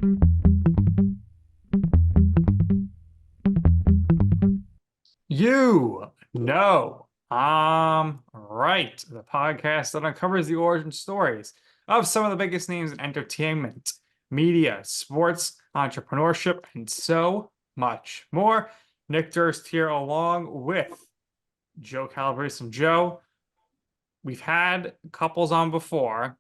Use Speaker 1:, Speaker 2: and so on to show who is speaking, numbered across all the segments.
Speaker 1: You know, right. The podcast that uncovers the origin stories of some of the biggest names in entertainment, media, sports, entrepreneurship, and so much more. Nick Durst here, along with Joe Calabrese and Joe. We've had couples on before.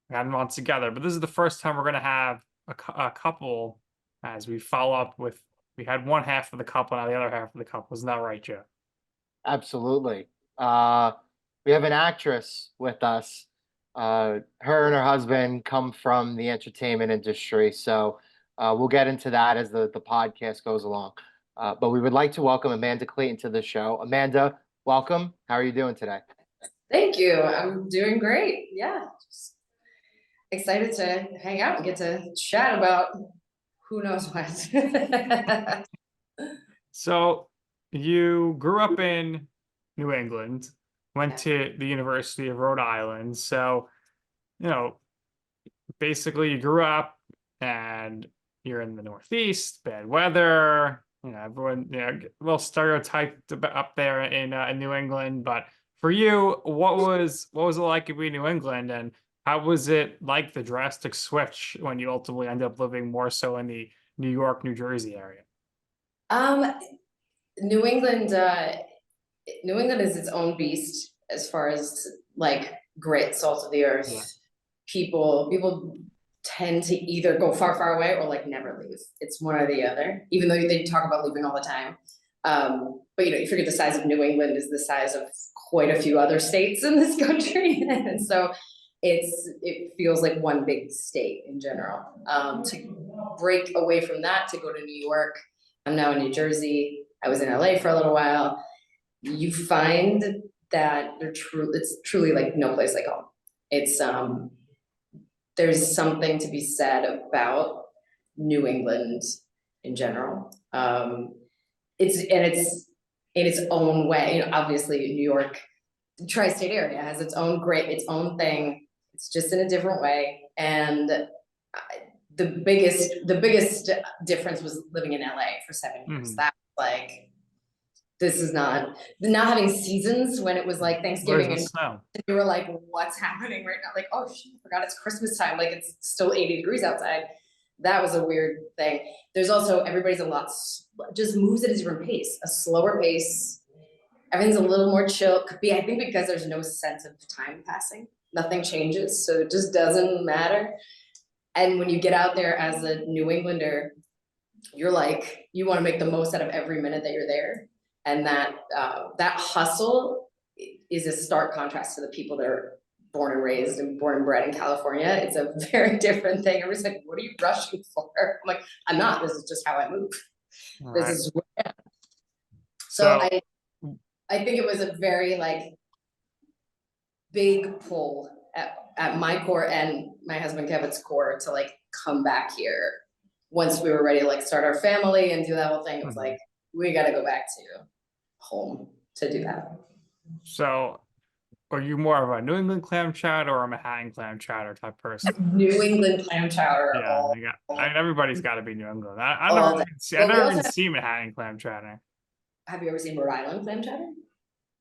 Speaker 1: We had them on together, but this is the first time we're going to have a couple as we follow up with. We had one half of the couple, now the other half of the couple. Isn't that right, Joe?
Speaker 2: Absolutely. We have an actress with us. Her and her husband come from the entertainment industry, so we'll get into that as the podcast goes along. But we would like to welcome Amanda Clayton to the show. Amanda, welcome. How are you doing today?
Speaker 3: Thank you. I'm doing great. Yeah, just excited to hang out and get to chat about who knows what.
Speaker 1: So you grew up in New England, went to the University of Rhode Island. So, basically you grew up and you're in the Northeast, bad weather, everyone, a little stereotyped up there in New England. But for you, what was it like to be in New England, and how was it like the drastic switch when you ultimately ended up living more so in the New York, New Jersey area?
Speaker 3: New England, New England is its own beast as far as like great salt of the earth.
Speaker 1: Yeah.
Speaker 3: People tend to either go far, far away or like never leave. It's one or the other, even though they talk about leaving all the time. But you forget the size of New England is the size of quite a few other states in this country. And so it feels like one big state in general. To break away from that, to go to New York, I'm now in New Jersey. I was in LA for a little while. You find that it's truly like no place like home. It's there's something to be said about New England in general. It's in its own way. Obviously New York, the tri-state area has its own thing. It's just in a different way. And the biggest difference was living in LA for 7 years.
Speaker 1: Mhm.
Speaker 3: That was like, this is not having seasons when it was like Thanksgiving
Speaker 1: Where's the
Speaker 3: and
Speaker 1: snow?
Speaker 3: you were like, what's happening right now? Like, oh shit, I forgot it's Christmas time. Like it's still 80 degrees outside. That was a weird thing. There's also, everybody's just moves at a different pace, a slower pace. Everything's a little more chill. Could be, I think, because there's no sense of time passing. Nothing changes, so it just doesn't matter. And when you get out there as a New Englander, you're like, you want to make the most out of every minute that you're there. And that hustle is a stark contrast to the people that are born and bred in California. It's a very different thing. Everybody's like, what are you rushing for? I'm like, I'm not. This is just how I move.
Speaker 1: All
Speaker 3: This
Speaker 1: right.
Speaker 3: is where I am.
Speaker 1: So
Speaker 3: I think it was a very like big pull at my core and my husband Kevin's core to like come back here. Once we were ready to like start our family and do that whole thing, it was like, we got to go back to home to do that.
Speaker 1: So are you more of a New England clam chowder or a Manhattan clam chowder type person?
Speaker 3: New England clam chowder.
Speaker 1: Yeah, I mean, everybody's got to be New England. I
Speaker 3: all
Speaker 1: never
Speaker 3: day.
Speaker 1: even see Manhattan clam chowder.
Speaker 3: Have you ever seen Rhode Island clam chowder?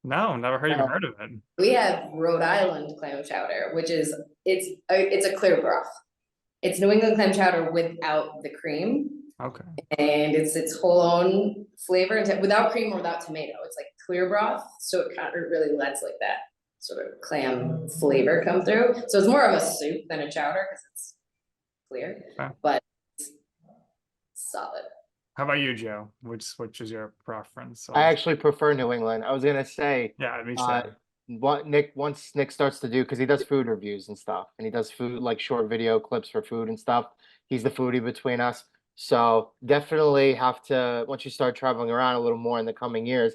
Speaker 1: No, never even heard of it.
Speaker 3: We have Rhode Island clam chowder, which is it's a clear broth. It's New England clam chowder without the cream.
Speaker 1: Okay.
Speaker 3: And it's its whole own flavor without cream or without tomato. It's like clear broth, so it really lets like that sort of clam flavor come through. So it's more of a soup than a chowder because it's clear,
Speaker 1: Okay.
Speaker 3: but it's solid.
Speaker 1: How about you, Joe? Which is your preference?
Speaker 2: I actually prefer New England. I was gonna say,
Speaker 1: Yeah, me too.
Speaker 2: once Nick starts to do, because he does food reviews and stuff, and he does food like short video clips for food and stuff. He's the foodie between us. So definitely have to, once you start traveling around a little more in the coming years,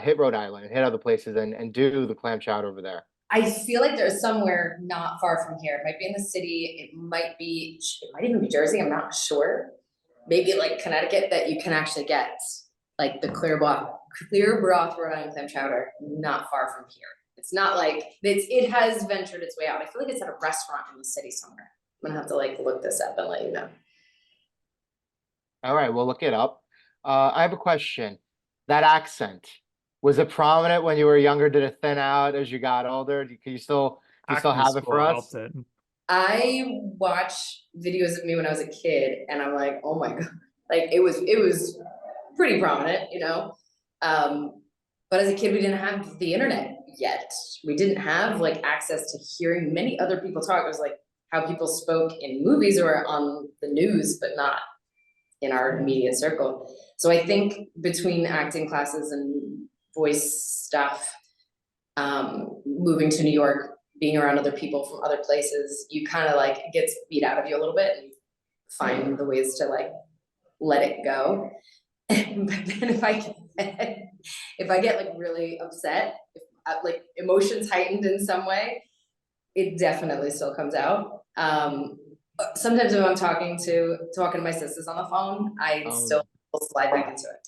Speaker 2: hit Rhode Island, hit other places and do the clam chowder over there.
Speaker 3: I feel like there's somewhere not far from here. It might be in the city. It might even be Jersey. I'm not sure. Maybe like Connecticut, that you can actually get like the clear broth Rhode Island clam chowder not far from here. It's not like it has ventured its way out. I feel like it's at a restaurant in the city somewhere. I'm gonna have to like look this up and let you know.
Speaker 2: All right, we'll look it up. I have a question. That accent, was it prominent when you were younger? Did it thin out as you got older? Can you still
Speaker 1: Acting
Speaker 2: have it
Speaker 1: school
Speaker 2: for us?
Speaker 1: helped it.
Speaker 3: I watch videos of me when I was a kid and I'm like, oh my God, like it was pretty prominent, you know? But as a kid, we didn't have the internet yet. We didn't have like access to hearing many other people talk. It was like how people spoke in movies or on the news, but not in our immediate circle. So I think between acting classes and voice stuff, moving to New York, being around other people from other places, you kind of like, it gets beat out of you a little bit and you find the ways to like let it go. But then if I get like really upset, if like emotions heightened in some way, it definitely still comes out. Sometimes when I'm talking to my sisters on the phone, I still will slide back into it.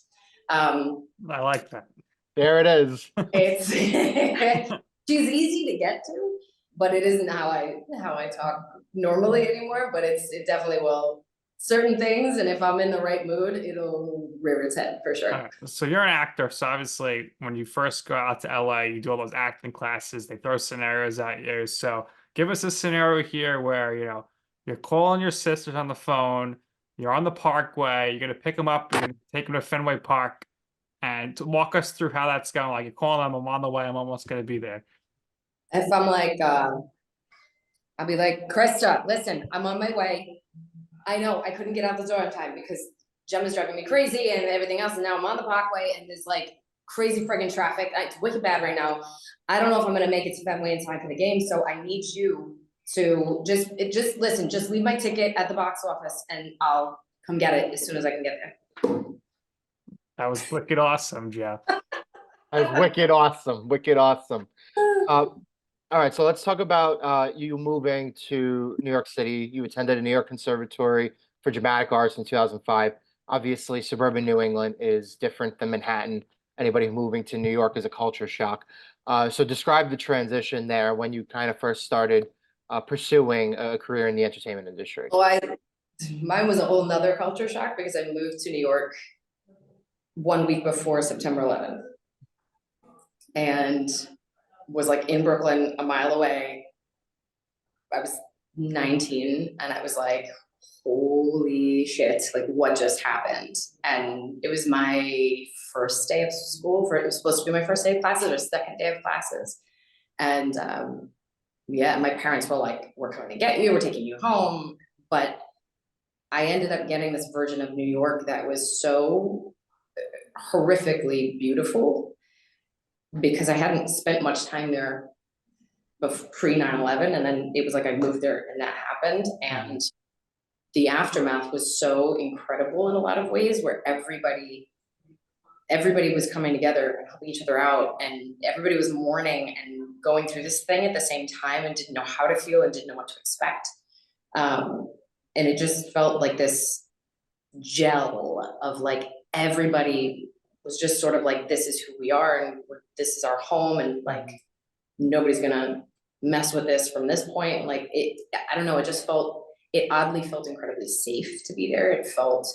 Speaker 1: I like that.
Speaker 2: There it is.
Speaker 3: It's she's easy to get to, but it isn't how I talk normally anymore. But it definitely will. Certain things, and if I'm in the right mood, it'll rear its head for sure.
Speaker 1: All right, so you're an actor, so obviously when you first go out to LA, you do all those acting classes, they throw scenarios at you. So give us a scenario here where, you know, you're calling your sisters on the phone, you're on the parkway, you're gonna pick them up, you're gonna take them to Fenway Park, and to walk us through how that's going. Like you're calling them, I'm on the way, I'm almost gonna be there.
Speaker 3: If I'm like, I'll be like, Krista, listen, I'm on my way. I know I couldn't get out the door on time because Gemma's driving me crazy and everything else. And now I'm on the parkway and there's like crazy friggin' traffic. It's wicked bad right now. I don't know if I'm gonna make it to Fenway in time for the game. So I need you to just listen, just leave my ticket at the box office and I'll come get it as soon as I can get there.
Speaker 1: That was wicked awesome, Jeff.
Speaker 2: That was wicked awesome. Wicked awesome. All right, so let's talk about you moving to New York City. You attended a New York Conservatory for Dramatic Arts in 2005. Obviously, suburban New England is different than Manhattan. Anybody moving to New York is a culture shock. So describe the transition there when you kind of first started pursuing a career in the entertainment industry.
Speaker 3: Well, mine was a whole nother culture shock because I moved to New York 1 week before September 11th. And was like in Brooklyn, a mile away. I was 19 and I was like, holy shit, like what just happened? And it was my first day of school it was supposed to be my first day of classes or second day of classes. And yeah, my parents were like, we're coming to get you, we're taking you home. But I ended up getting this version of New York that was so horrifically beautiful because I hadn't spent much time there pre 9/11, and then it was like I moved there and that happened, and the aftermath was so incredible in a lot of ways where everybody was coming together and helping each other out, and everybody was mourning and going through this thing at the same time and didn't know how to feel and didn't know what to expect. And it just felt like this gel of like everybody was just sort of like, this is who we are and this is our home and like nobody's gonna mess with this from this point. Like I don't know, it oddly felt incredibly safe to be there. It felt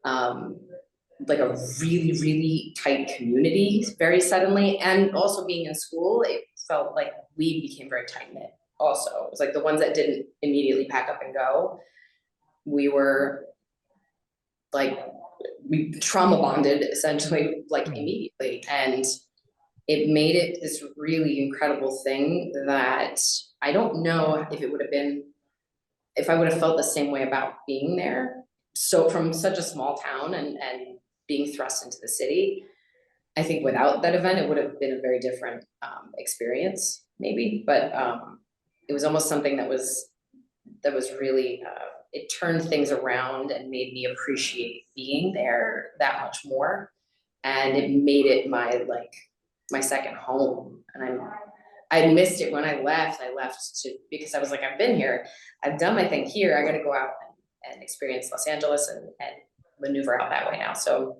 Speaker 3: like a really, really tight community very suddenly. And also being in school, it felt like we became very tight knit also. It was like the ones that didn't immediately pack up and go, we were like, we trauma bonded essentially like immediately. And it made it this really incredible thing that I don't know if it would have been, if I would have felt the same way about being there. So from such a small town and being thrust into the city, I think without that event, it would have been a very different experience maybe, but it was almost something that was really, it turned things around and made me appreciate being there that much more. And it made it my second home. And I missed it when I left. I left because I was like, I've been here, I've done my thing here. I got to go out and experience Los Angeles and maneuver out that way now. So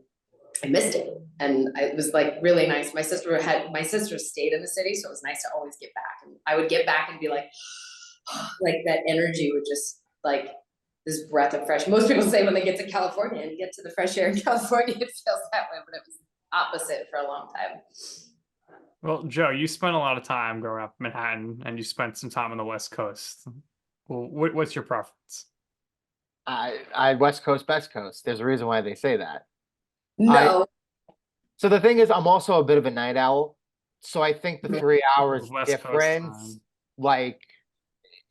Speaker 3: I missed it. And it was like really nice. My sister stayed in the city. So it was nice to always get back. And I would get back and be like that energy would just like this breath of fresh. Most people say when they get to California and get to the fresh air in California, it feels that way, but it was opposite for a long time.
Speaker 1: Well, Joe, you spent a lot of time growing up in Manhattan, and you spent some time on the West Coast. Well, what's your preference?
Speaker 2: I West Coast, Best Coast. There's a reason why they say that.
Speaker 3: No,
Speaker 2: So the thing is, I'm also a bit of a night owl. So I think the 3 hours
Speaker 1: West Coast
Speaker 2: difference,
Speaker 1: time.
Speaker 2: like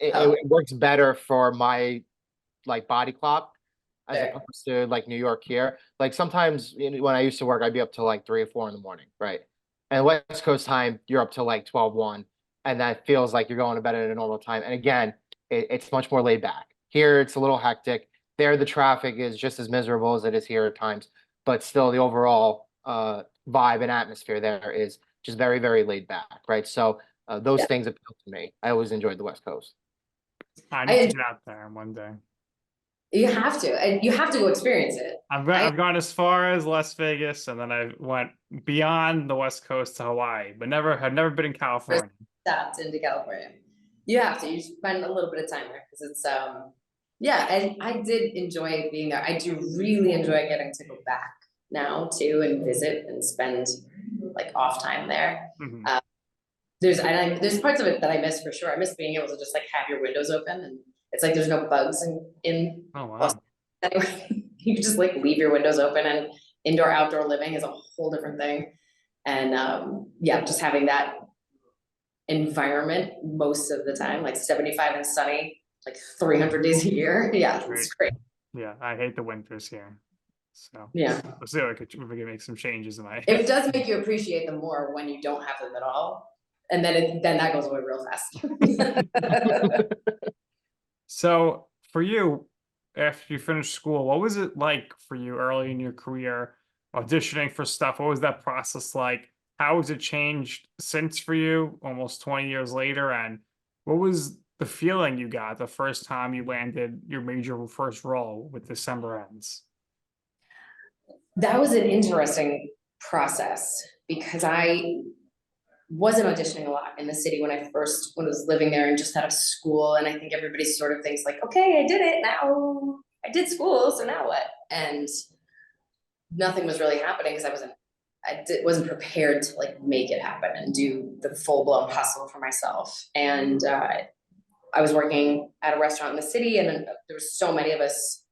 Speaker 3: Oh.
Speaker 2: it works better for my like body clock as
Speaker 3: Fair.
Speaker 2: opposed to like New York here. Like sometimes when I used to work, I'd be up till like 3 or 4 in the morning, right? And West Coast time, you're up till like 12, 1, and that feels like you're going to bed at a normal time. And again, it's much more laid back. Here, it's a little hectic. There, the traffic is just as miserable as it is here at times, but still the overall vibe and atmosphere there is just very, very laid back, right? So those
Speaker 3: Yeah.
Speaker 2: things appeal to me. I always enjoyed the West Coast.
Speaker 1: I need to get out there one day.
Speaker 3: You have to, and you have to go experience it.
Speaker 1: I've gone as far as Las Vegas, and then I went beyond the West Coast to Hawaii, but had never been in California.
Speaker 3: Stopped into California. You have to. You spend a little bit of time there because it's yeah, and I did enjoy being there. I do really enjoy getting to go back now too and visit and spend like off time there.
Speaker 1: Mhm.
Speaker 3: There's parts of it that I miss for sure. I miss being able to just like have your windows open, and it's like there's no bugs in
Speaker 1: Oh wow.
Speaker 3: Los Angeles anyway. You can just like leave your windows open, and indoor outdoor living is a whole different thing. And yeah, just having that environment most of the time, like 75 and sunny, like 300 days a year. Yeah, it's great.
Speaker 1: Yeah, I hate the winters here. So
Speaker 3: Yeah,
Speaker 1: we'll see if we can make some changes in my
Speaker 3: it does make you appreciate them more when you don't have them at all, and then that goes away real fast.
Speaker 1: So for you, after you finished school, what was it like for you early in your career, auditioning for stuff? What was that process like? How has it changed since for you, almost 20 years later? And what was the feeling you got the first time you landed your major first role with December Ends?
Speaker 3: That was an interesting process because I wasn't auditioning a lot in the city when I was living there and just out of school. And I think everybody sort of thinks like, okay, I did it now. I did school, so now what? And nothing was really happening because wasn't prepared to like make it happen and do the full blown hustle for myself. And I was working at a restaurant in the city, and there was so many of us.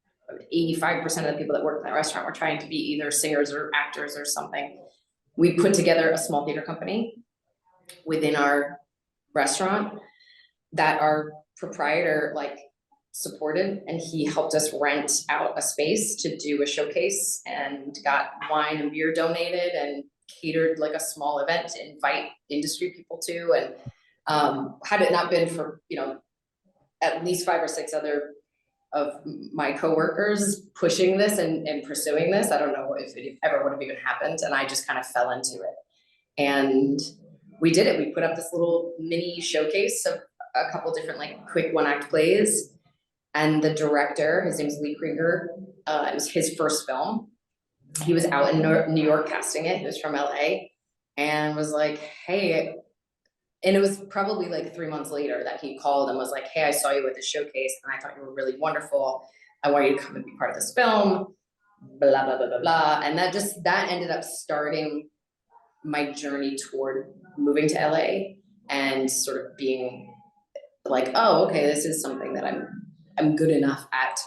Speaker 3: 85% of the people that worked in that restaurant were trying to be either singers or actors or something. We put together a small theater company within our restaurant that our proprietor like supported, and he helped us rent out a space to do a showcase and got wine and beer donated and catered like a small event to invite industry people to. And had it not been for at least 5 or 6 other of my coworkers pushing this and pursuing this, I don't know if it ever would have even happened. And I just kind of fell into it. And we did it. We put up this little mini showcase of a couple different like quick 1-act plays. And the director, his name is Lee Krieger, it was his first film. He was out in New York casting it. He was from LA and was like, hey, and it was probably like 3 months later that he called and was like, hey, I saw you at the showcase and I thought you were really wonderful. I want you to come and be part of this film, blah, blah, blah, blah, blah. And that ended up starting my journey toward moving to LA and sort of being like, oh, okay, this is something that I'm good enough at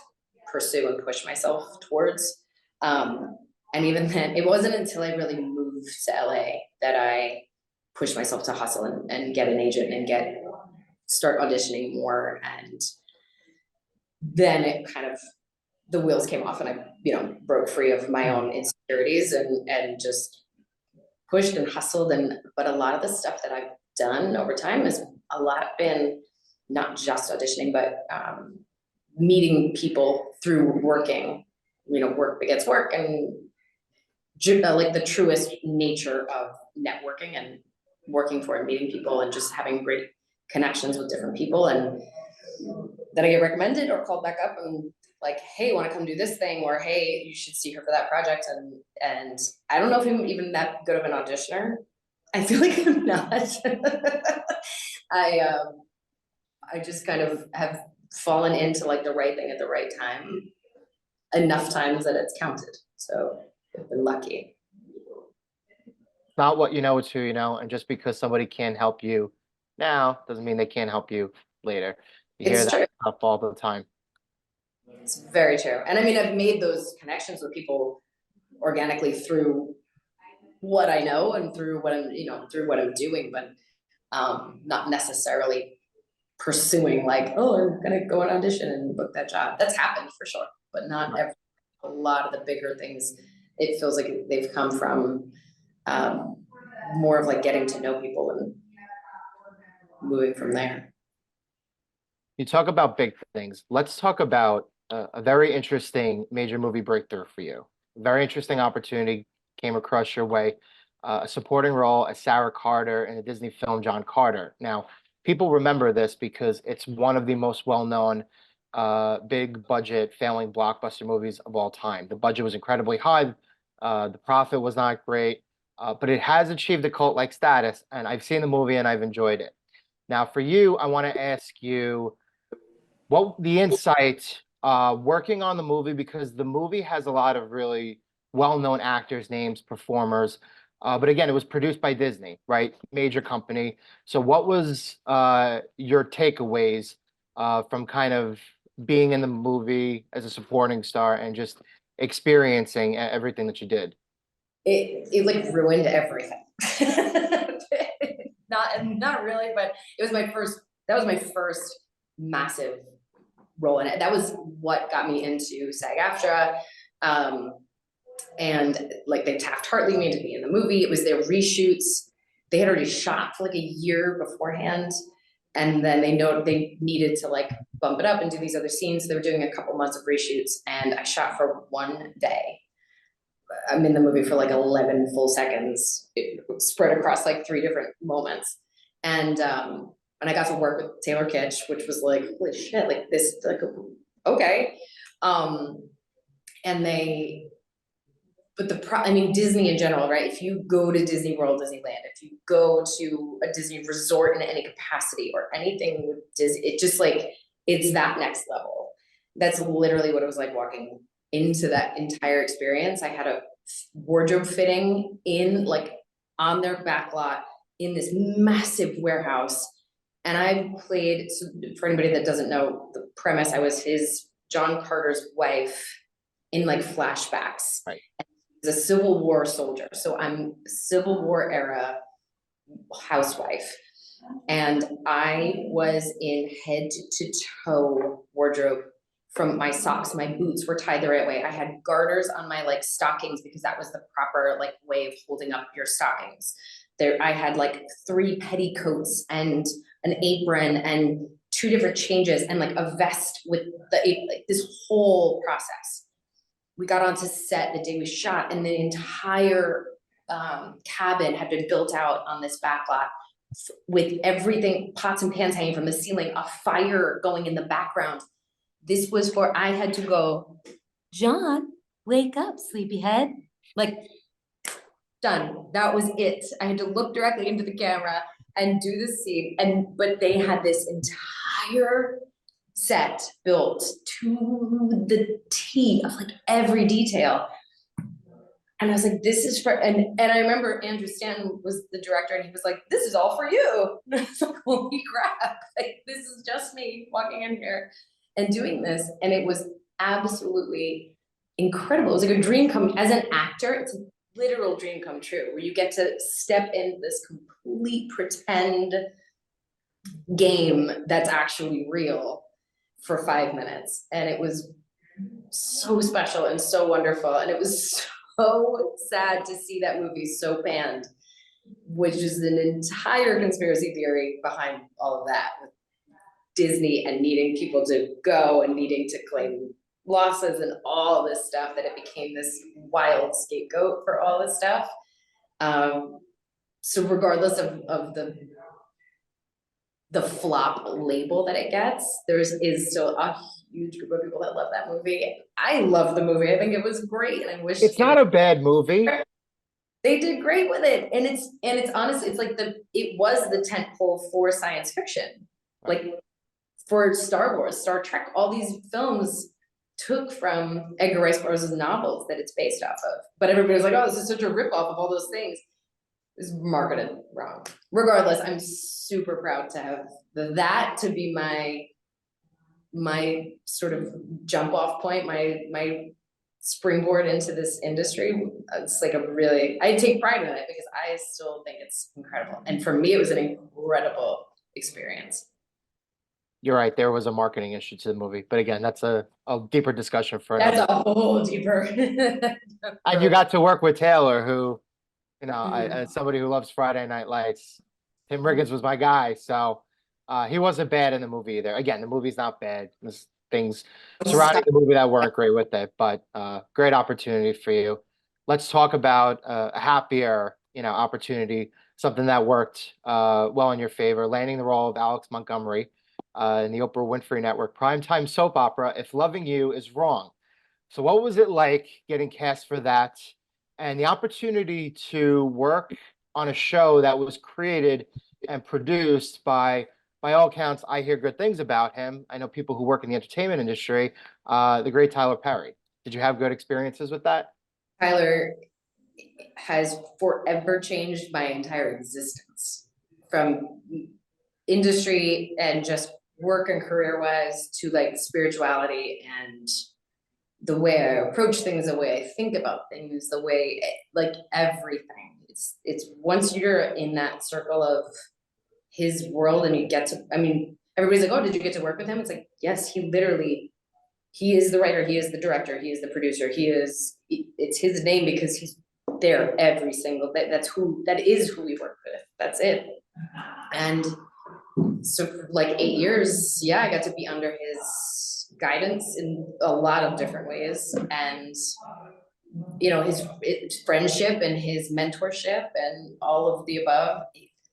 Speaker 3: pursue and push myself towards. And even then, it wasn't until I really moved to LA that I push myself to hustle and get an agent and start auditioning more. And then it kind of, the wheels came off and I, broke free of my own insecurities and just pushed and hustled. But a lot of the stuff that I've done over time has a lot been not just auditioning, but meeting people through working, work begets work, and like the truest nature of networking and working for and meeting people and just having great connections with different people. And then I get recommended or called back up and like, hey, want to come do this thing? Or, hey, you should see her for that project. And I don't know if I'm even that good of an auditioner. I feel like I'm not. I just kind of have fallen into like the right thing at the right time enough times that it's counted. So I've been lucky.
Speaker 2: Not what you know, it's who you know. And just because somebody can't help you now doesn't mean they can't help you later. You hear
Speaker 3: It's
Speaker 2: that
Speaker 3: true.
Speaker 2: stuff all the time.
Speaker 3: It's very true. And I mean, I've made those connections with people organically through what I know and through what I'm, through what I'm doing, but not necessarily pursuing like, oh, I'm gonna go and audition and book that job. That's happened for sure, but not every, a lot of the bigger things, it feels like they've come from more of like getting to know people and moving from there.
Speaker 2: You talk about big things. Let's talk about a very interesting major movie breakthrough for you. Very interesting opportunity came across your way. A supporting role as Sarah Carter in the Disney film John Carter. Now, people remember this because it's one of the most well-known big budget failing blockbuster movies of all time. The budget was incredibly high. The profit was not great, but it has achieved a cult-like status, and I've seen the movie and I've enjoyed it. Now, for you, I want to ask you what the insight working on the movie, because the movie has a lot of really well-known actors, names, performers. But again, it was produced by Disney, right? Major company. So what was your takeaways from kind of being in the movie as a supporting star and just experiencing everything that you did?
Speaker 3: It like ruined everything. Not really, but it was that was my first massive role in it. That was what got me into SAG-AFTRA. And like they Taft-Hartley me to be in the movie. It was their reshoots. They had already shot for like a year beforehand. And then they know they needed to like bump it up and do these other scenes. They were doing a couple months of reshoots and I shot for one day. I'm in the movie for like 11 full seconds, spread across like 3 different moments. And I got to work with Taylor Kitsch, which was like, holy shit, like this, like, okay. And I mean, Disney in general, right? If you go to Disney World, Disneyland, if you go to a Disney resort in any capacity or anything with Disney, it just like, it's that next level. That's literally what it was like walking into that entire experience. I had a wardrobe fitting in like on their back lot in this massive warehouse. And I played, so for anybody that doesn't know the premise, I was John Carter's wife in like flashbacks.
Speaker 2: Right.
Speaker 3: He's a Civil War soldier. So I'm Civil War era housewife. And I was in head to toe wardrobe. From my socks, my boots were tied the right way. I had garters on my like stockings because that was the proper like way of holding up your stockings. There, I had like 3 petticoats and an apron and 2 different changes and like a vest with like this whole process. We got onto set the day we shot, and the entire cabin had been built out on this backlot with everything, pots and pans hanging from the ceiling, a fire going in the background. This was for, I had to go, John, wake up, sleepyhead. Like, done. That was it. I had to look directly into the camera and do the scene. But they had this entire set built to the T of like every detail. And I was like, this is for, and I remember Andrew Stanton was the director and he was like, this is all for you. And I was like, holy crap, like this is just me walking in here and doing this. And it was absolutely incredible. It was like a dream come, as an actor, it's a literal dream come true, where you get to step in this complete pretend game that's actually real for 5 minutes. And it was so special and so wonderful. And it was so sad to see that movie so panned, which is an entire conspiracy theory behind all of that, with Disney and needing people to go and needing to claim losses and all this stuff, that it became this wild scapegoat for all this stuff. So regardless of the flop label that it gets, is still a huge group of people that love that movie. I love the movie. I think it was great, and I wish
Speaker 2: it's not a bad movie.
Speaker 3: They did great with it, and it's honestly, it's like it was the tentpole for science fiction. Like for Star Wars, Star Trek, all these films took from Edgar Rice Burroughs' novels that it's based off of. But everybody was like, oh, this is such a ripoff of all those things. It's marketed wrong. Regardless, I'm super proud to have that to be my sort of jump off point, my springboard into this industry. It's like I take pride in it because I still think it's incredible. And for me, it was an incredible experience.
Speaker 2: You're right. There was a marketing issue to the movie, but again, that's a deeper discussion for
Speaker 3: That's
Speaker 2: another.
Speaker 3: a whole deeper.
Speaker 2: And you got to work with Taylor, who, as somebody who loves Friday Night Lights, Tim Riggins was my guy. So he wasn't bad in the movie either. Again, the movie's not bad. There's things surrounding the movie that weren't great with it, but great opportunity for you. Let's talk about a happier, opportunity, something that worked well in your favor, landing the role of Alex Montgomery in the Oprah Winfrey Network primetime soap opera, If Loving You Is Wrong. So what was it like getting cast for that and the opportunity to work on a show that was created and produced by all accounts, I hear good things about him. I know people who work in the entertainment industry, the great Tyler Perry. Did you have good experiences with that?
Speaker 3: Tyler has forever changed my entire existence, from industry and just work and career wise to like spirituality and the way I approach things, the way I think about things, the way, like everything. It's once you're in that circle of his world and you get to, I mean, everybody's like, oh, did you get to work with him? It's like, yes, he is the writer, he is the director, he is the producer, it's his name because he's there every single day. That is who we work with. That's it. And so for like 8 years, yeah, I got to be under his guidance in a lot of different ways. And, his friendship and his mentorship and all of the above,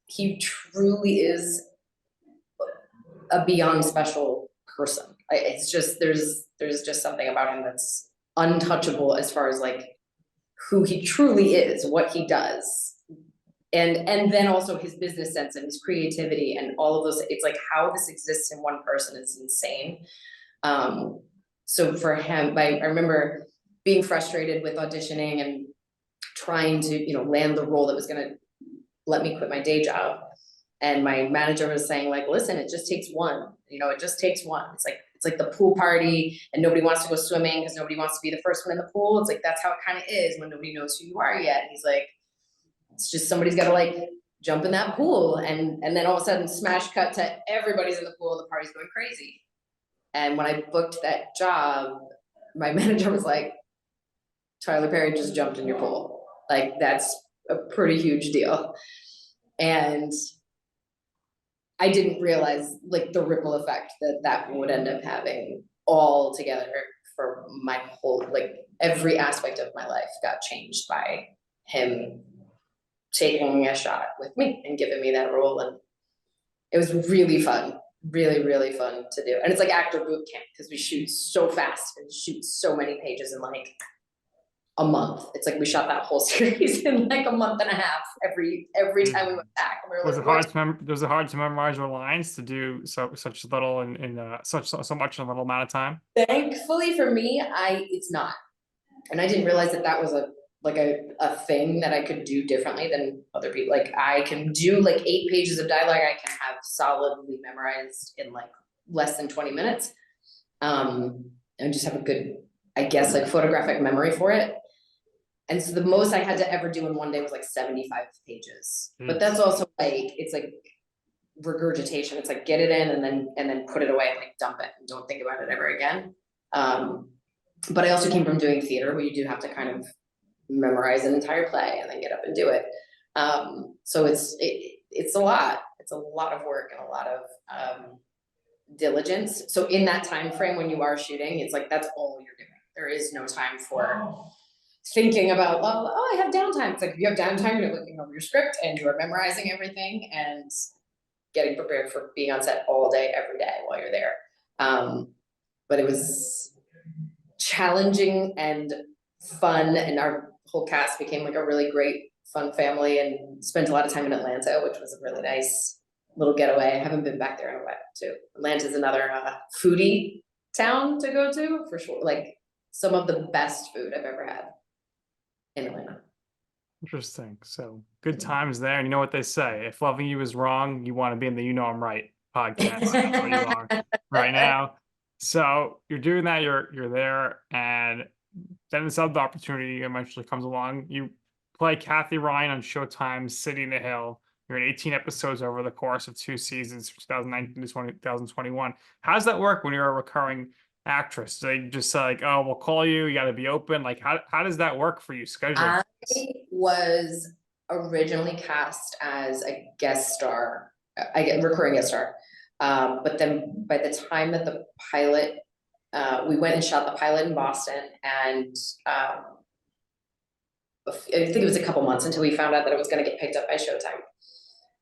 Speaker 3: he truly is a beyond special person. It's just, there's just something about him that's untouchable as far as like who he truly is, what he does. And then also his business sense and his creativity and all of those, it's like how this exists in one person is insane. So for him, I remember being frustrated with auditioning and trying to, land the role that was gonna let me quit my day job. And my manager was saying like, listen, it just takes one, it just takes one. It's like the pool party and nobody wants to go swimming because nobody wants to be the first one in the pool. It's like, that's how it kind of is when nobody knows who you are yet. And he's like, it's just somebody's got to like jump in that pool. And then all of a sudden smash cut to everybody's in the pool. The party's going crazy. And when I booked that job, my manager was like, Tyler Perry just jumped in your pool. Like, that's a pretty huge deal. And I didn't realize like the ripple effect that would end up having all together for my whole, like every aspect of my life got changed by him taking a shot with me and giving me that role. And it was really fun, really, really fun to do. And it's like actor boot camp because we shoot so fast and shoot so many pages in like a month. It's like we shot that whole series in like a month and a half every time we went back. And we were
Speaker 1: Was
Speaker 3: like,
Speaker 1: was it hard to memorize your lines to do such little in so much in a little amount of time?
Speaker 3: thankfully for me, it's not. And I didn't realize that was a thing that I could do differently than other people. Like I can do like 8 pages of dialogue I can have solidly memorized in like less than 20 minutes. And just have a good, I guess, like photographic memory for it. And so the most I had to ever do in one day was like 75 pages. But that's also like, it's like regurgitation. It's like get it in and then put it away and like dump it and don't think about it ever again. But I also came from doing theater where you do have to kind of memorize an entire play and then get up and do it. So it's a lot. It's a lot of work and a lot of diligence. So in that time frame when you are shooting, it's like that's all you're doing. There is no time for thinking about, oh, I have downtime. It's like if you have downtime, you're looking over your script and you're memorizing everything and getting prepared for being on set all day, every day while you're there. But it was challenging and fun, and our whole cast became like a really great, fun family, and spent a lot of time in Atlanta, which was a really nice little getaway. I haven't been back there in a while too. Atlanta's another foodie town to go to for sure. Like some of the best food I've ever had in Atlanta.
Speaker 1: Interesting. So good times there. And you know what they say: if loving you is wrong, you want to be in the "You Know I'm Right" podcast. That's what you are right now. So you're doing that. You're there, and then this other opportunity eventually comes along. You play Cathy Ryan on Showtime's City in the Hill. You're in 18 episodes over the course of 2 seasons, 2019 to 2021. How does that work when you're a recurring actress? Do they just say like, "Oh, we'll call you. You got to be open." Like, how does that work for you scheduling?
Speaker 3: I was originally cast as a guest star, I get recurring guest star. But then by the time that the pilot, we went and shot the pilot in Boston, and I think it was a couple months until we found out that it was going to get picked up by Showtime.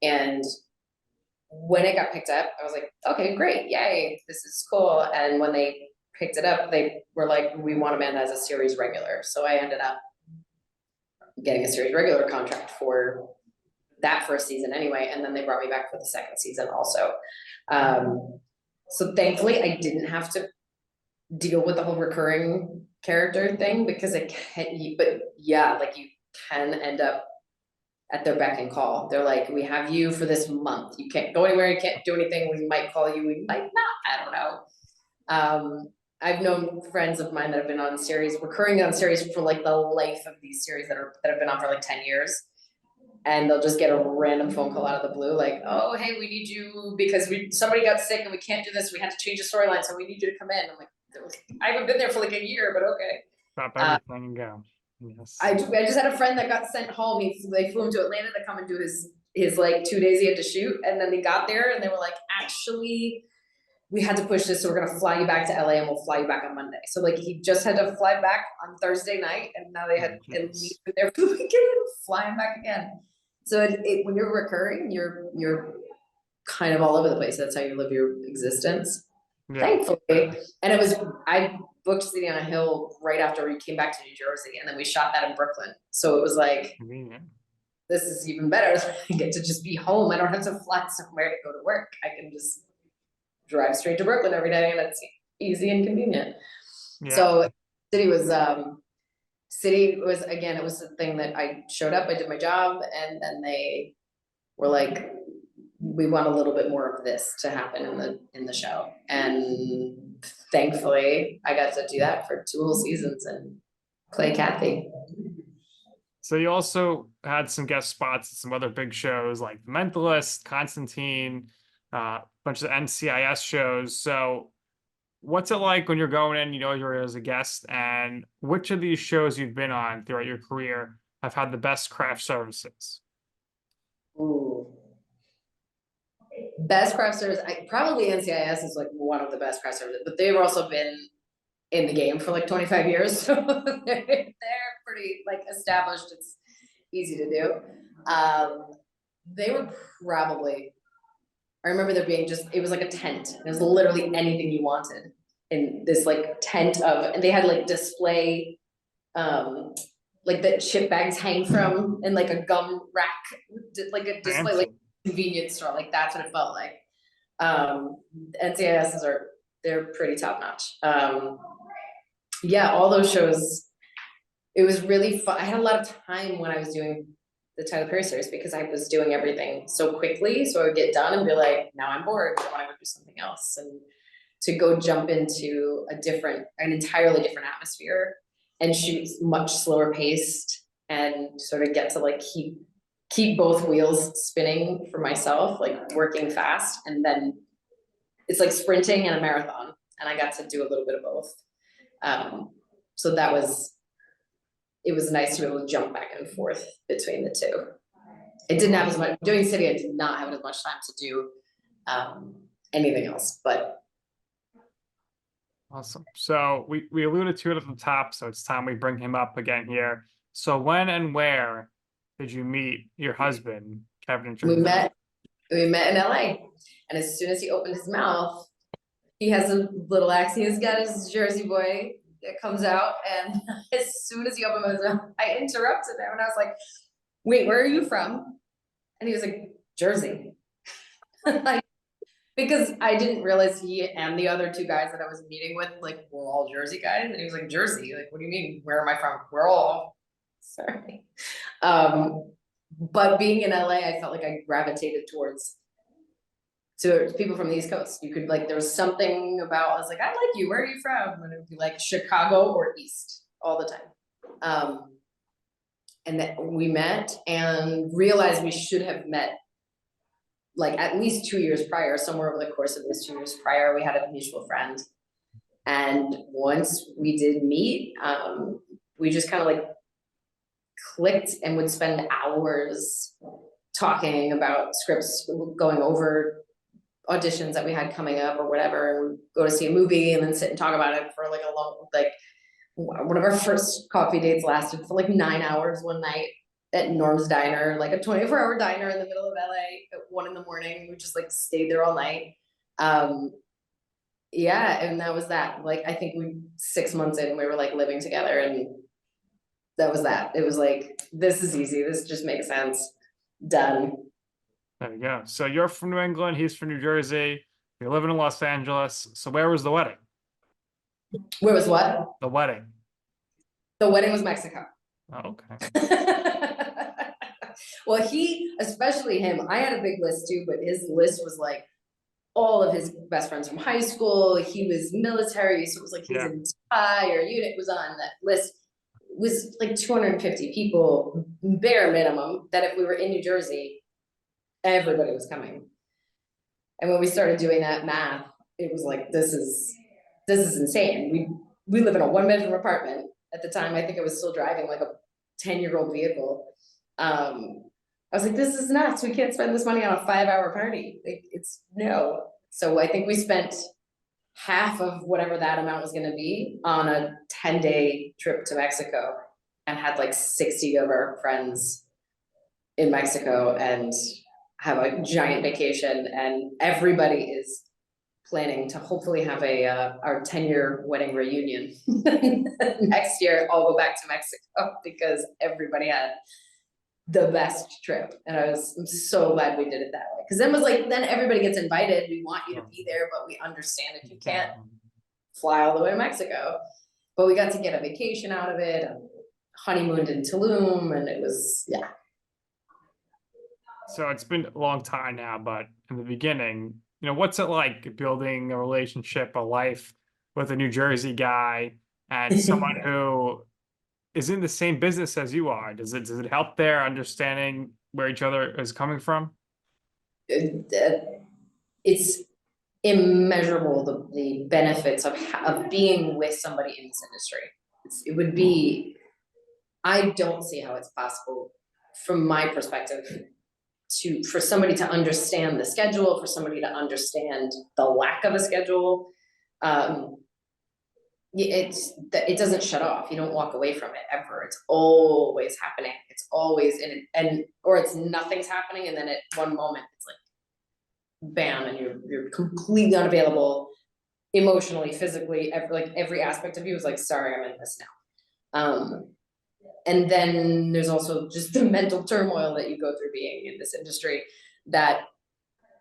Speaker 3: And when it got picked up, I was like, okay, great, yay, this is cool. And when they picked it up, they were like, we want Amanda as a series regular. So I ended up getting a series regular contract for that first season anyway, and then they brought me back for the second season also. So thankfully I didn't have to deal with the whole recurring character thing, because I can't, but yeah, like you can end up at their beck and call. They're like, we have you for this month, you can't go anywhere, you can't do anything, we might call you, we might not, I don't know. I've known friends of mine that have been on series, recurring on series for like the life of these series that have been on for like 10 years. And they'll just get a random phone call out of the blue, like, oh, hey, we need you because somebody got sick and we can't do this. We had to change the storyline, so we need you to come in. I'm like, I haven't been there for like a year, but okay.
Speaker 1: Drop everything and go. Yes.
Speaker 3: I just had a friend that got sent home. They flew him to Atlanta to come and do his like 2 days he had to shoot, and then they got there and they were like, actually, we had to push this, so we're gonna fly you back to LA and we'll fly you back on Monday. So like he just had to fly back on Thursday night, and now they had and we were there for the weekend and fly him back again. So when you're recurring, you're kind of all over the place. That's how you live your existence. Yeah. Thankfully. And I booked City on a Hill right after we came back to New Jersey, and then we shot that in Brooklyn. So it was like, this is even better. I get to just be home. I don't have to fly somewhere to go to work. I can just drive straight to Brooklyn every day, and it's easy and convenient. Yeah. So City was, again, it was the thing that I showed up, I did my job, and then they were like, we want a little bit more of this to happen in the show. And thankfully I got to do that for 2 whole seasons and play Cathy.
Speaker 1: So you also had some guest spots at some other big shows like The Mentalist, Constantine, a bunch of NCIS shows. So what's it like when you're going in, you're as a guest, and which of these shows you've been on throughout your career have had the best craft services?
Speaker 3: Ooh. Best craft service, probably NCIS is like one of the best craft services, but they've also been in the game for like 25 years. So they're pretty like established. It's easy to do. They were probably, I remember there being it was like a tent. It was literally anything you wanted in this like tent and they had like display, like that chip bags hang from, and like a gum rack, like a display, like convenience store. Like that's what it felt like. NCISs they're pretty top notch. Yeah, all those shows, it was really fun. I had a lot of time when I was doing the Tyler Perry series because I was doing everything so quickly. So I would get done and be like, now I'm bored, I want to go do something else. And to go jump into an entirely different atmosphere and shoot much slower paced and sort of get to like keep both wheels spinning for myself, like working fast. And then it's like sprinting and a marathon. And I got to do a little bit of both. So it was nice to be able to jump back and forth between the two. It didn't have as much, doing City, I did not have as much time to do anything else, but.
Speaker 1: Awesome. So we alluded to it at the top, so it's time we bring him up again here. So when and where did you meet your husband, Kevin and Tracy?
Speaker 3: We met in LA, and as soon as he opened his mouth, he has a little accent. He's got his Jersey boy that comes out, and as soon as he opened his mouth, I interrupted him, and I was like, "Wait, where are you from?" And he was like, "Jersey." Like, because I didn't realize he and the other two guys that I was meeting with, like, were all Jersey guys. And he was like, Jersey? Like, what do you mean? Where am I from? We're all, sorry. But being in LA, I felt like I gravitated towards people from the East Coast. You could, like, there was something about, I was like, I like you. Where are you from? And it would be like Chicago or East all the time. And that we met and realized we should have met like at least 2 years prior, somewhere over the course of this 2 years prior, we had a mutual friend. And once we did meet, we just kind of like clicked and would spend hours talking about scripts, going over auditions that we had coming up or whatever, and go to see a movie and then sit and talk about it for like a long, like one of our first coffee dates lasted for like 9 hours one night at Norm's Diner, like a 24-hour diner in the middle of LA at 1 in the morning. We just like stayed there all night. Yeah, and that was that. Like, I think 6 months in, we were like living together, and that was that. It was like, this is easy. This just makes sense. Done.
Speaker 1: There you go. So you're from New England, he's from New Jersey. You're living in Los Angeles. So where was the wedding?
Speaker 3: Where was what?
Speaker 1: The wedding.
Speaker 3: The wedding was Mexico.
Speaker 1: Oh, okay.
Speaker 3: Well, especially him, I had a big list too, but his list was like all of his best friends from high school. He was military, so it was like his entire unit was on that list. It was like 250 people, bare minimum, that if we were in New Jersey, everybody was coming. And when we started doing that math, it was like, this is insane. We live in a 1-bedroom apartment. At the time, I think I was still driving like a 10-year-old vehicle. I was like, this is nuts. We can't spend this money on a 5-hour party. Like, no. So I think we spent half of whatever that amount was going to be on a 10-day trip to Mexico, and had like 60 of our friends in Mexico and have a giant vacation. And everybody is planning to hopefully have our 10-year wedding reunion next year. I'll go back to Mexico because everybody had the best trip, and I'm so glad we did it that way, because then everybody gets invited. We want you to be there, but we understand if you can't fly all the way to Mexico. But we got to get a vacation out of it, and honeymooned in Tulum, and it was, yeah.
Speaker 1: So it's been a long time now, but in the beginning, what's it like building a relationship, a life with a New Jersey guy and someone who is in the same business as you are? Does it help their understanding where each other is coming from?
Speaker 3: It's immeasurable, the benefits of being with somebody in this industry. I don't see how it's possible from my perspective for somebody to understand the schedule, for somebody to understand the lack of a schedule. It doesn't shut off. You don't walk away from it ever. It's always happening. It's always or it's nothing's happening, and then at one moment it's like bam, and you're completely unavailable emotionally, physically, every aspect of you is like, sorry, I'm in this now. And then there's also just the mental turmoil that you go through being in this industry that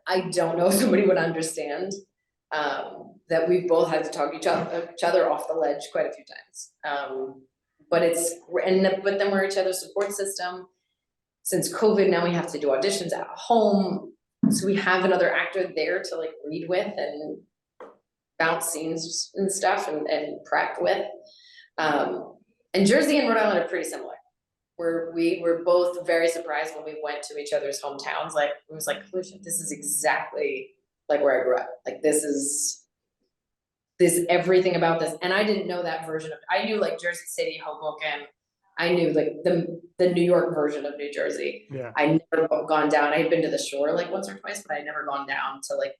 Speaker 3: I don't know if somebody would understand. That we've both had to talk each other off the ledge quite a few times. But then we're each other's support system. Since COVID, now we have to do auditions at home. So we have another actor there to like read with and bounce scenes and stuff and prep with. And Jersey and Rhode Island are pretty similar. We were both very surprised when we went to each other's hometowns. Like, it was like, holy shit, this is exactly like where I grew up. Like, this everything about this. And I didn't know that version I knew like Jersey City, Hoboken. I knew like the New York version of New Jersey.
Speaker 1: Yeah.
Speaker 3: I never gone down. I had been to the shore like once or twice, but I had never gone down to like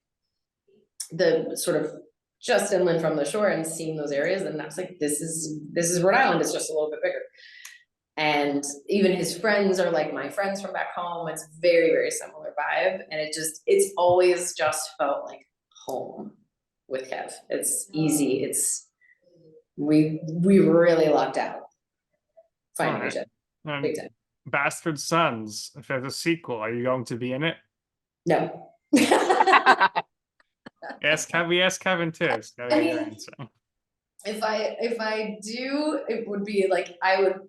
Speaker 3: the sort of just inland from the shore and seeing those areas. And I was like, this is Rhode Island. It's just a little bit bigger. And even his friends are like my friends from back home. It's very, very similar vibe. And it's always just felt like home with Kev. It's easy. We really lucked out finding each other. Big time.
Speaker 1: Bastard Sons, if there's a sequel, are you going to be in it?
Speaker 3: No.
Speaker 1: We asked Kevin too. So
Speaker 3: I
Speaker 1: your
Speaker 3: mean,
Speaker 1: answer.
Speaker 3: If I do, it would be like, I would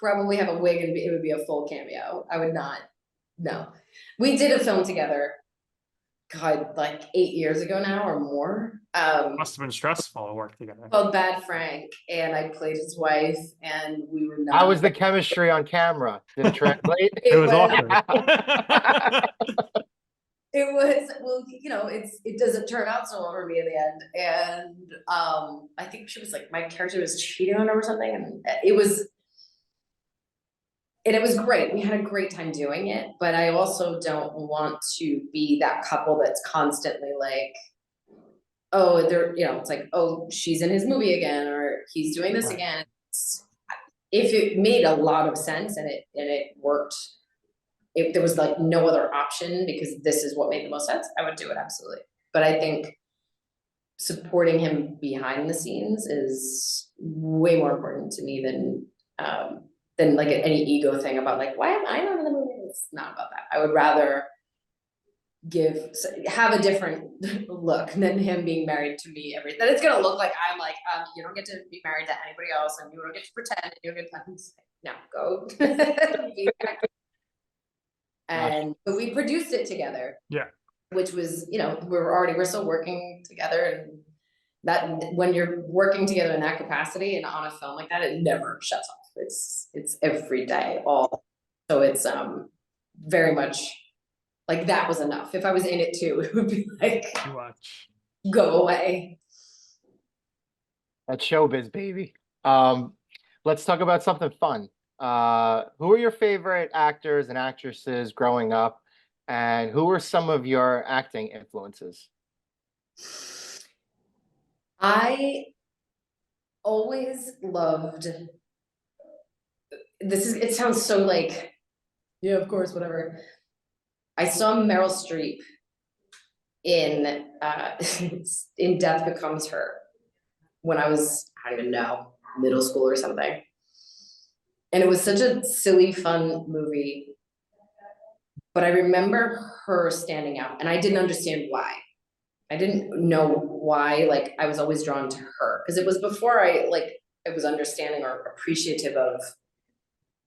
Speaker 3: probably have a wig and it would be a full cameo. I would not, no. We did a film together, God, like 8 years ago now or more.
Speaker 1: Must have been stressful to work together.
Speaker 3: Called Bad Frank, and I played his wife, and we were not.
Speaker 2: How was the chemistry on camera? Did it translate?
Speaker 1: It was awkward.
Speaker 3: It was, well, you know, it doesn't turn out so well for me in the end. And I think she was like, my character was cheating on her or something, and it was great. We had a great time doing it, but I also don't want to be that couple that's constantly like, oh, they're, you know, it's like, oh, she's in his movie again, or he's doing this
Speaker 1: Right.
Speaker 3: again. If it made a lot of sense and it worked, if there was like no other option because this is what made the most sense, I would do it, absolutely. But I think supporting him behind the scenes is way more important to me than like any ego thing about like, why am I not in the movie? It's not about that. I would rather have a different look than him being married to me that it's gonna look like I'm like, you don't get to be married to anybody else, and you don't get to pretend, and you don't get to, no, go. And but we produced it together.
Speaker 1: Yeah.
Speaker 3: Which was, you know, we're still working together, and that when you're working together in that capacity and on a film like that, it never shuts off. It's every day, so it's very much like that was enough. If I was in it too, it would be like,
Speaker 1: Too much.
Speaker 3: go away.
Speaker 2: That's showbiz, baby. Let's talk about something fun. Who are your favorite actors and actresses growing up, and who are some of your acting influences?
Speaker 3: I always loved it sounds so like, yeah, of course, whatever. I saw Meryl Streep in in Death Becomes Her when I was, I don't even know, middle school or something. And it was such a silly, fun movie. But I remember her standing out, and I didn't understand why. I didn't know why, like, I was always drawn to her. Because it was before I was understanding or appreciative of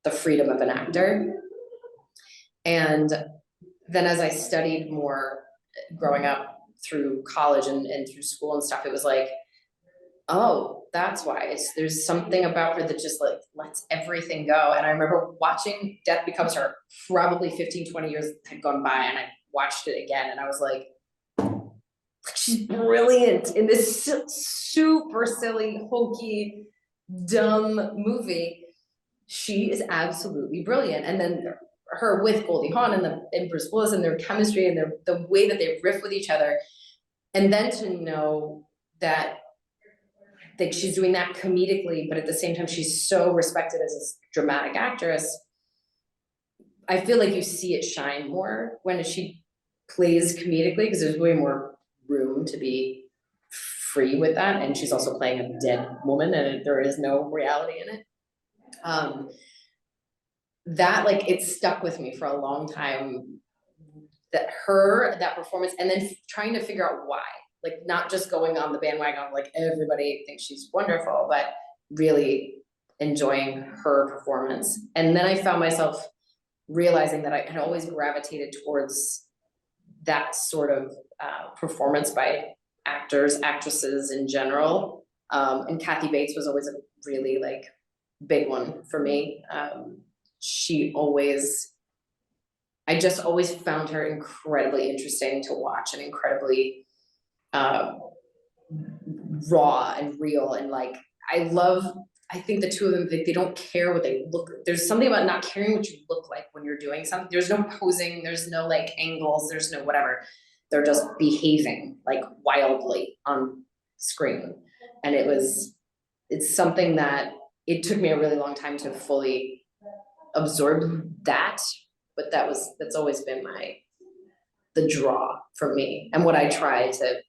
Speaker 3: the freedom of an actor. And then as I studied more growing up through college and through school and stuff, it was like, oh, that's why. There's something about her that just like lets everything go. And I remember watching Death Becomes Her, probably 15, 20 years had gone by, and I watched it again, and I was like, she's brilliant in this super silly, hokey, dumb movie. She is absolutely brilliant. And then her with Goldie Hawn and Bruce Willis and their chemistry and the way that they riff with each other. And then to know that like she's doing that comedically, but at the same time, she's so respected as a dramatic actress. I feel like you see it shine more when she plays comedically, because there's way more room to be free with that. And she's also playing a dead woman, and there is no reality in it. That like it stuck with me for a long time, that performance, and then trying to figure out why, like not just going on the bandwagon of like everybody thinks she's wonderful, but really enjoying her performance. And then I found myself realizing that I had always gravitated towards that sort of performance by actors, actresses in general. And Kathy Bates was always a really like big one for me. I just always found her incredibly interesting to watch, and incredibly raw and real. And like, I think the two of them, they don't care what they look. There's something about not caring what you look like when you're doing something. There's no posing, there's no like angles, there's no whatever. They're just behaving like wildly on screen. And it's something that it took me a really long time to fully absorb that, but that's always been the draw for me and what I try to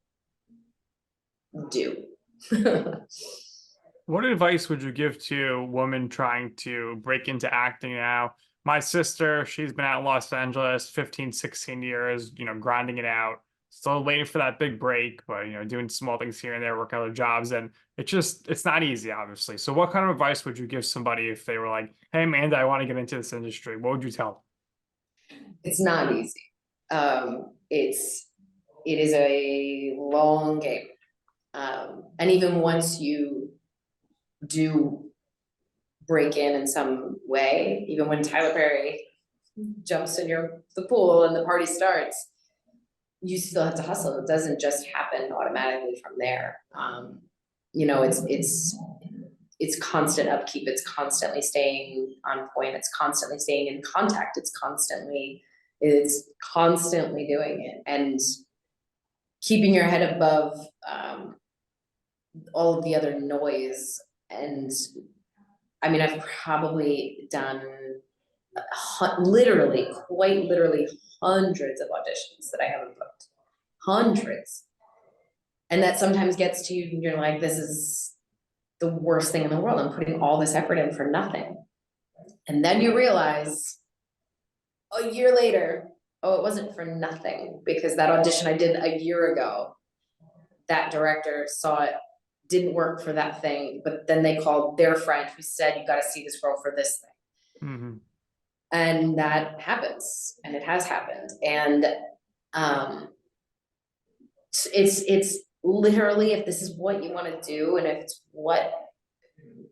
Speaker 3: do.
Speaker 1: What advice would you give to a woman trying to break into acting now? My sister, she's been out in Los Angeles 15, 16 years, grinding it out. still waiting for that big break, but doing small things here and there, work other jobs, and it's not easy, obviously. So what kind of advice would you give somebody if they were like, hey, Amanda, I want to get into this industry? What would you tell
Speaker 3: It's not easy. It is a long game. And even once you do break in some way, even when Tyler Perry jumps in the pool and the party starts, you still have to hustle. It doesn't just happen automatically from there. It's constant upkeep. It's constantly staying on point. It's constantly staying in contact. It's constantly doing it and keeping your head above all of the other noise. And I mean, I've probably done quite literally hundreds of auditions that I haven't booked. Hundreds. And that sometimes gets to you and you're like, this is the worst thing in the world. I'm putting all this effort in for nothing. And then you realize a year later, oh, it wasn't for nothing, because that audition I did a year ago, that director saw it, didn't work for that thing, but then they called their friend who said, you got to see this girl for this thing.
Speaker 1: Mm-hmm.
Speaker 3: And that happens, and it has happened. And it's literally, if this is what you want to do, and if it's what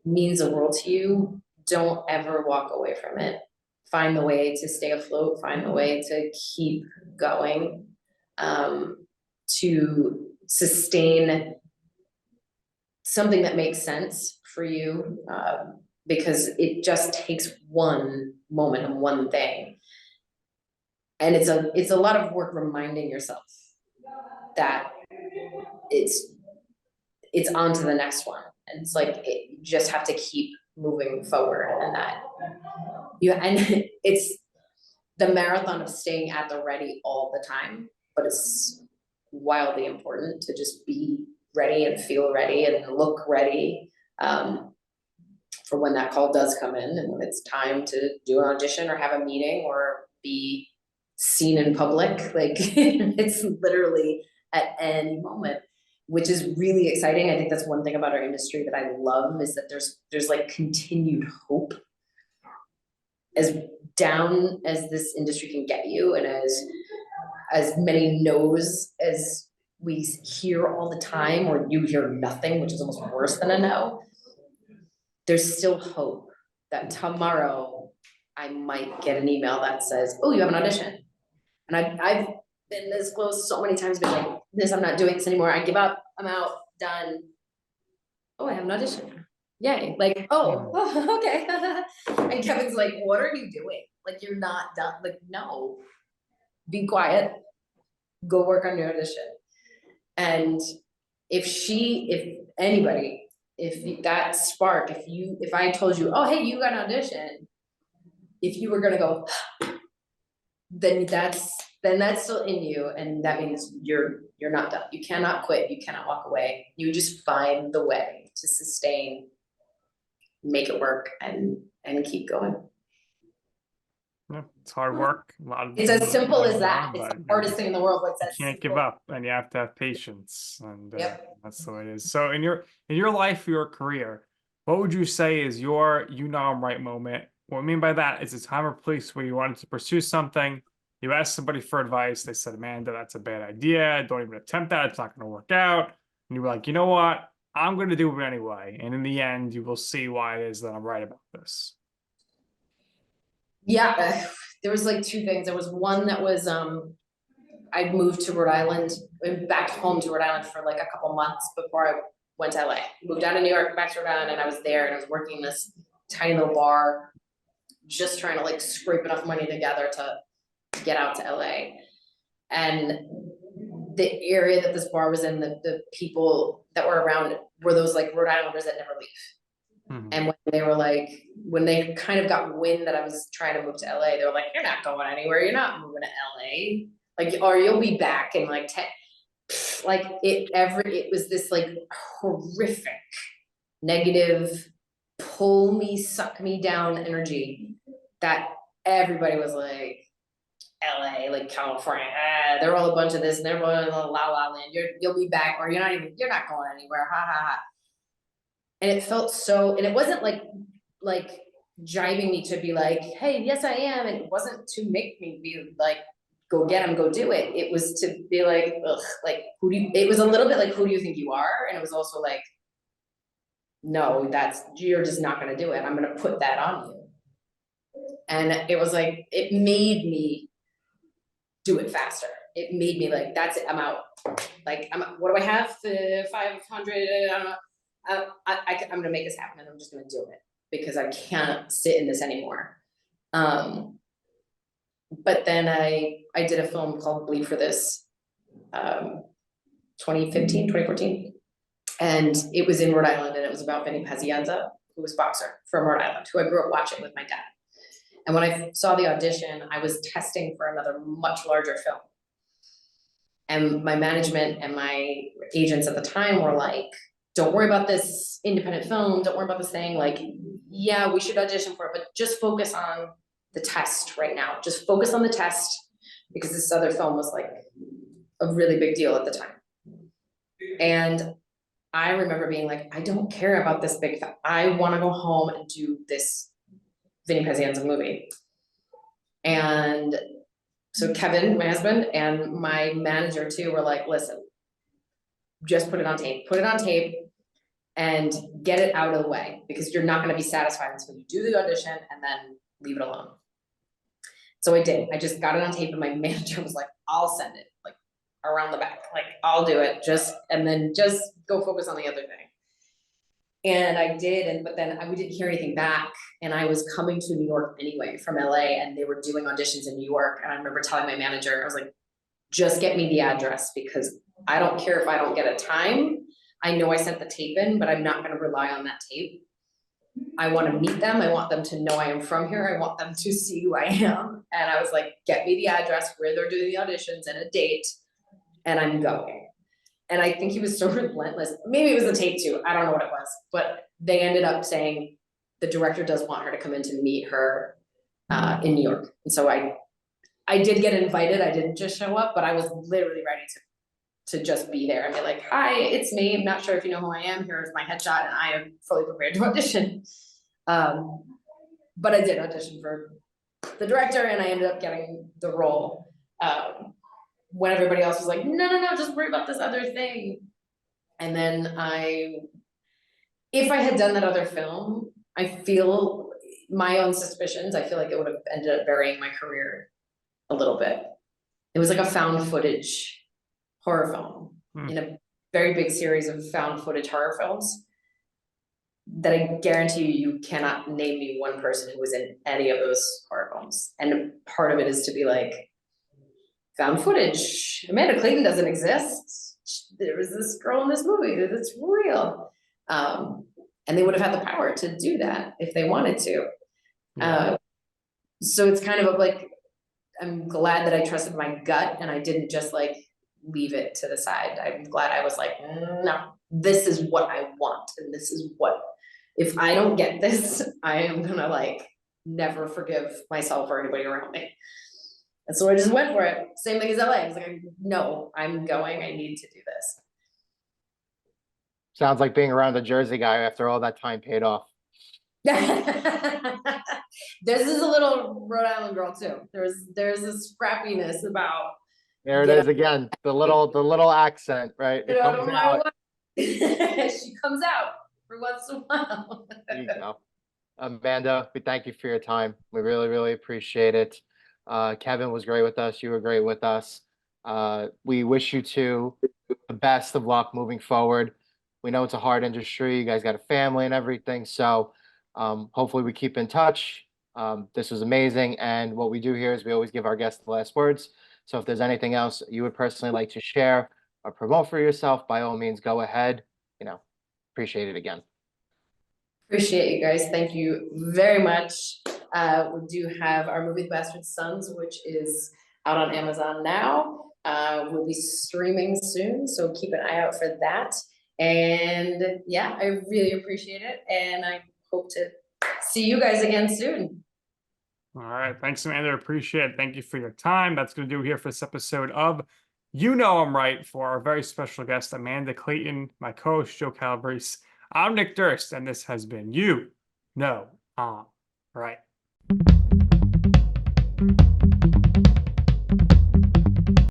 Speaker 3: means the world to you, don't ever walk away from it. Find the way to stay afloat, find the way to keep going, to sustain something that makes sense for you, because it just takes one moment and one thing. And it's a lot of work reminding yourself that it's on to the next one. And it's like, you just have to keep moving forward, and that and it's the marathon of staying at the ready all the time, but it's wildly important to just be ready and feel ready and look ready, for when that call does come in, and when it's time to do an audition or have a meeting or be seen in public. Like, it's literally at any moment, which is really exciting. I think that's one thing about our industry that I love, is that there's like continued hope. As down as this industry can get you, and as many no's as we hear all the time, or you hear nothing, which is almost worse than a no, there's still hope that tomorrow I might get an email that says, oh, you have an audition. And I've been this close so many times, been like, this, I'm not doing this anymore. I give up, I'm out, done. Oh, I have an audition. Yay. Like, oh, okay. And Kevin's like, what are you doing? Like, you're not done. Like, no, be quiet, go work on your audition. And if anybody, if that spark, if I told you, oh, hey, you got an audition, if you were gonna go, then that's still in you, and that means you're not done. You cannot quit, you cannot walk away. You just find the way to sustain, make it work, and keep going.
Speaker 1: Yeah, it's hard work.
Speaker 3: It's as simple as that. It's the hardest thing in the world, but it's
Speaker 1: you can't give up, and you have to have patience, and
Speaker 3: Yep.
Speaker 1: that's the way it is. So in your life, your career, what would you say is your I'm right moment? What I mean by that is a time or place where you wanted to pursue something, you asked somebody for advice, they said, Amanda, that's a bad idea, don't even attempt that, it's not going to work out. And you were like, you know what, I'm going to do it anyway. And in the end, you will see why it is that I'm right about this.
Speaker 3: Yeah, there was like two things. There was one that was, I moved to Rhode Island, back home to Rhode Island for like a couple months before I went to LA. Moved down to New York, back to Rhode Island, and I was there, and I was working this tiny little bar, just trying to like scrape enough money together to get out to LA. And the area that this bar was in, the people that were around it were those like Rhode Islanders that never leave.
Speaker 1: Mm-hmm.
Speaker 3: And when they kind of got wind that I was trying to move to LA, they were like, you're not going anywhere, you're not moving to LA. Like, or you'll be back in like 10, like it was this like horrific, negative, pull me, suck me down energy that everybody was like, LA, like California, they're all a bunch of this and they're all in La La Land. You'll be back, or you're not going anywhere. Ha ha ha. And it felt so, and it wasn't like driving me to be like, hey, yes, I am. It wasn't to make me be like, go get him, go do it. It was to be like, ugh, like, it was a little bit like, who do you think you are? And it was also like, no, you're just not going to do it. I'm going to put that on you. And it was like, it made me do it faster. It made me like, that's it, I'm out. Like, what do I have? 500, I don't know. I'm going to make this happen and I'm just going to do it because I can't sit in this anymore. But then I did a film called Bleed for This, 2014. And it was in Rhode Island and it was about Vinny Pazienza, who was a boxer from Rhode Island, who I grew up watching with my dad. And when I saw the audition, I was testing for another much larger film. And my management and my agents at the time were like, don't worry about this independent film. Don't worry about this thing. Like, yeah, we should audition for it, but just focus on the test right now. Just focus on the test because this other film was like a really big deal at the time. And I remember being like, I don't care about this big film. I want to go home and do this Vinny Pazienza movie. And so Kevin, my husband, and my manager too were like, listen, just put it on tape and get it out of the way because you're not going to be satisfied until you do the audition and then leave it alone. So I did. I just got it on tape and my manager was like, I'll send it like around the back. Like, I'll do it and then just go focus on the other thing. And I did, but then we didn't hear anything back. And I was coming to New York anyway from LA and they were doing auditions in New York. And I remember telling my manager, I was like, just get me the address because I don't care if I don't get a time. I know I sent the tape in, but I'm not going to rely on that tape. I want to meet them. I want them to know I am from here. I want them to see who I am. And I was like, get me the address where they're doing the auditions and a date. And I'm going. And I think he was so relentless. Maybe it was the tape too. I don't know what it was, but they ended up saying the director does want her to come in to meet her in New York. And so I did get invited. I didn't just show up, but I was literally ready to just be there and be like, hi, it's me. I'm not sure if you know who I am. Here's my headshot and I am fully prepared to audition. But I did audition for the director and I ended up getting the role. When everybody else was like, no, just worry about this other thing. And then if I had done that other film, I feel my own suspicions, I feel like it would have ended up burying my career a little bit. It was like a found footage horror film in a very big series of found footage horror films that I guarantee you cannot name me one person who was in any of those horror films. And part of it is to be like, found footage. Amanda Clayton doesn't exist. There was this girl in this movie that's real. And they would have had the power to do that if they wanted to. So it's kind of like, I'm glad that I trusted my gut and I didn't just like leave it to the side. I'm glad I was like, no, this is what I want. And this is what, if I don't get this, I am gonna like never forgive myself or anybody around me. And so I just went for it. Same thing as LA. I was like, no, I'm going. I need to do this.
Speaker 2: Sounds like being around the Jersey guy after all that time paid off.
Speaker 3: This is a little Rhode Island girl too. There's a scrappiness about.
Speaker 2: There it is again. The little accent, right? It comes out.
Speaker 3: She comes out every once in a while.
Speaker 2: There you go. Amanda, we thank you for your time. We really, really appreciate it. Kevin was great with us. You were great with us. We wish you two the best of luck moving forward. We know it's a hard industry. You guys got a family and everything. So hopefully we keep in touch. This was amazing. And what we do here is we always give our guests the last words. So if there's anything else you would personally like to share or promote for yourself, by all means, go ahead. Appreciate it again.
Speaker 3: Appreciate you guys. Thank you very much. We do have our movie, The Bastard Sons, which is out on Amazon now. We'll be streaming soon, so keep an eye out for that. And yeah, I really appreciate it. And I hope to see you guys again soon.
Speaker 1: All right. Thanks, Amanda. Appreciate it. Thank you for your time. That's going to do it here for this episode of You Know I'm Right for our very special guest, Amanda Clayton, my co-host, Joe Calabrese. I'm Nick Durst, and this has been You Know I'm Right.